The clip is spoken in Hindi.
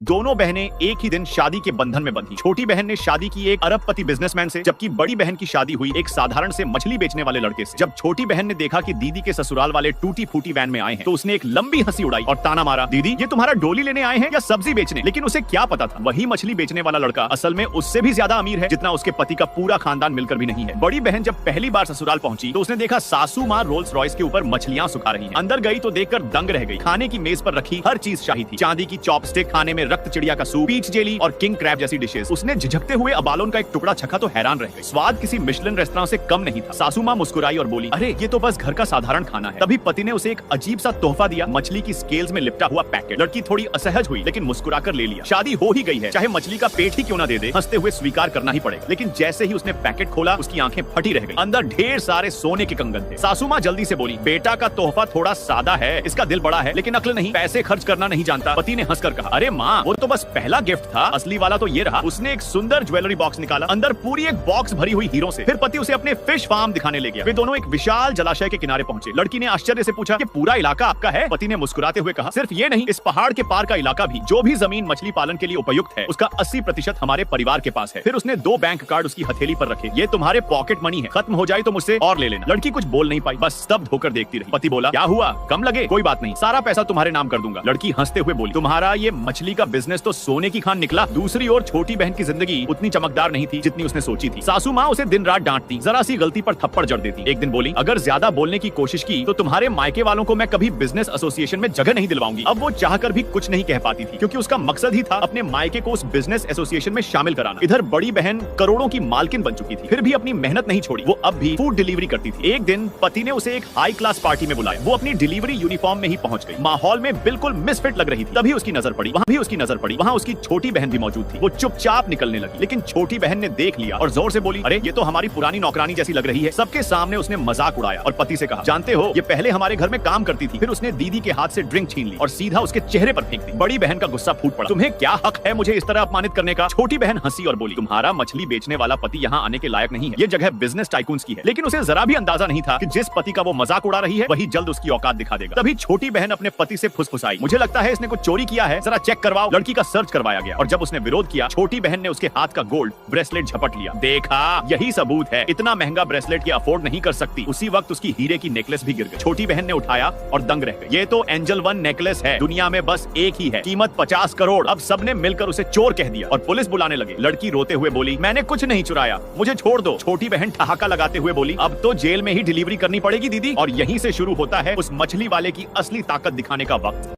दोनों बहनें एक ही दिन शादी के बंधन में बंधी। छोटी बहन ने शादी की एक अरबपति बिजनेसमैन से, जबकि बड़ी बहन की शादी हुई एक साधारण से मछली बेचने वाले लड़के से। जब छोटी बहन ने देखा कि दीदी के ससुराल वाले टूटी फूटी वैन में आए हैं, तो उसने एक लंबी हंसी उड़ाई और ताना मारा, दीदी ये तुम्हारा डोली लेने आए हैं या सब्जी बेचने? लेकिन उसे क्या पता था, वही मछली बेचने वाला लड़का असल में उससे भी ज्यादा अमीर है जितना उसके पति का पूरा खानदान मिलकर भी नहीं है। बड़ी बहन जब पहली बार ससुराल पहुंची तो उसने देखा सासू माँ रोल्स रॉयस के ऊपर मछलियां सुखा रही हैं। अंदर गई तो देखकर दंग रह गई। खाने की मेज पर रखी हर चीज शाही थी। चांदी की चॉपस्टिक, खाने में रक्त चिड़िया का सूप, पीच जेली और किंग क्रैब जैसी डिशेस। उसने झिझकते हुए अबालोन का एक टुकड़ा चखा तो हैरान रह गई। स्वाद किसी मिशेलिन रेस्तरां से कम नहीं था। सासू माँ मुस्कुराई और बोली, अरे ये तो बस घर का साधारण खाना है। तभी पति ने उसे एक अजीब सा तोहफा दिया, मछली की स्केल्स में लिपटा हुआ पैकेट। लड़की थोड़ी असहज हुई लेकिन मुस्कुराकर ले लिया। शादी हो ही गई है, चाहे मछली का पेट ही क्यों ना दे दे, हंसते हुए स्वीकार करना ही पड़ेगा। लेकिन जैसे ही उसने पैकेट खोला उसकी आंखें फटी रह गई। अंदर ढेर सारे सोने के कंगन थे। सासू माँ जल्दी से बोली, बेटा का तोहफा थोड़ा सादा है, इसका दिल बड़ा है लेकिन अक्ल नहीं, पैसे खर्च करना नहीं जानता। पति ने हंसकर कहा, अरे माँ वो तो बस पहला गिफ्ट था, असली वाला तो ये रहा। उसने एक सुंदर ज्वेलरी बॉक्स निकाला, अंदर पूरी एक बॉक्स भरी हुई हीरों से। फिर पति उसे अपने फिश फार्म दिखाने ले गया। वे दोनों एक विशाल जलाशय के किनारे पहुंचे। लड़की ने आश्चर्य से पूछा, ये पूरा इलाका आपका है? पति ने मुस्कुराते हुए कहा, सिर्फ ये नहीं, इस पहाड़ के पार का इलाका भी, जो भी जमीन मछली पालन के लिए उपयुक्त है उसका 80% हमारे परिवार के पास है। फिर उसने 2 बैंक कार्ड उसकी हथेली पर रखे। ये तुम्हारे पॉकेट मनी है, खत्म हो जाए तो मुझसे और ले लेना। लड़की कुछ बोल नहीं पाई, बस स्तब्ध होकर देखती रही। पति बोला, क्या हुआ, कम लगे? कोई बात नहीं, सारा पैसा तुम्हारे नाम कर दूंगा। लड़की हंसते हुए बोली, तुम्हारा ये मछली का बिजनेस तो सोने की खान निकला। दूसरी ओर छोटी बहन की जिंदगी उतनी चमकदार नहीं थी जितनी उसने सोची थी। सासू माँ उसे दिन रात डांटती, जरा सी गलती पर थप्पड़ जड़ देती। एक दिन बोली, अगर ज्यादा बोलने की कोशिश की तो तुम्हारे मायके वालों को मैं कभी बिजनेस एसोसिएशन में जगह नहीं दिलवाऊंगी। अब वो चाहकर भी कुछ नहीं कह पाती थी क्योंकि उसका मकसद ही था अपने मायके को उस बिजनेस एसोसिएशन में शामिल कराना। इधर बड़ी बहन करोड़ों की मालकिन बन चुकी थी, फिर भी अपनी मेहनत नहीं छोड़ी। वो अब भी फूड डिलीवरी करती थी। एक दिन पति ने उसे एक हाई क्लास पार्टी में बुलाया। वो अपनी डिलीवरी यूनिफॉर्म में ही पहुंच गई। माहौल में बिल्कुल मिसफिट लग रही थी। तभी उसकी नजर पड़ी, वहाँ उसकी छोटी बहन भी मौजूद थी। वो चुपचाप निकलने लगी, लेकिन छोटी बहन ने देख लिया और जोर से बोली, अरे ये तो हमारी पुरानी नौकरानी जैसी लग रही है। सबके सामने उसने मजाक उड़ाया और पति से कहा, जानते हो ये पहले हमारे घर में काम करती थी। फिर उसने दीदी के हाथ से ड्रिंक छीन ली और सीधा उसके चेहरे पर फेंक दी। बड़ी बहन का गुस्सा फूट पड़ा, तुम्हें क्या हक है मुझे इस तरह अपमानित करने का? छोटी बहन हंसी और बोली, तुम्हारा मछली बेचने वाला पति यहाँ आने के लायक नहीं है। ये जगह बिजनेस टाइकून्स की है। लेकिन उसे जरा भी अंदाजा नहीं था कि जिस पति का वो मजाक उड़ा रही है वही जल्द उसकी औकात दिखा देगा। तभी छोटी बहन अपने पति से फुसफुसाई, मुझे लगता है इसने कुछ चोरी किया है, जरा चेक करवाओ। लड़की का सर्च करवाया गया और जब उसने विरोध किया, छोटी बहन ने उसके हाथ का गोल्ड ब्रेसलेट झपट लिया। देखा, यही सबूत है, इतना महंगा ब्रेसलेट ये अफोर्ड नहीं कर सकती। उसी वक्त उसकी हीरे की नेकलेस भी गिर गई। छोटी बहन ने उठाया और दंग रह गई। ये तो एंजल 1 नेकलेस है, दुनिया में बस एक ही है, कीमत 50 करोड़। अब सबने मिलकर उसे चोर कह दिया और पुलिस बुलाने लगे। लड़की रोते हुए बोली, मैंने कुछ नहीं चुराया, मुझे छोड़ दो। छोटी बहन ठहाका लगाते हुए बोली, अब तो जेल में ही डिलीवरी करनी पड़ेगी दीदी। और यहीं से शुरू होता है उस मछली वाले की असली ताकत दिखाने का वक्त।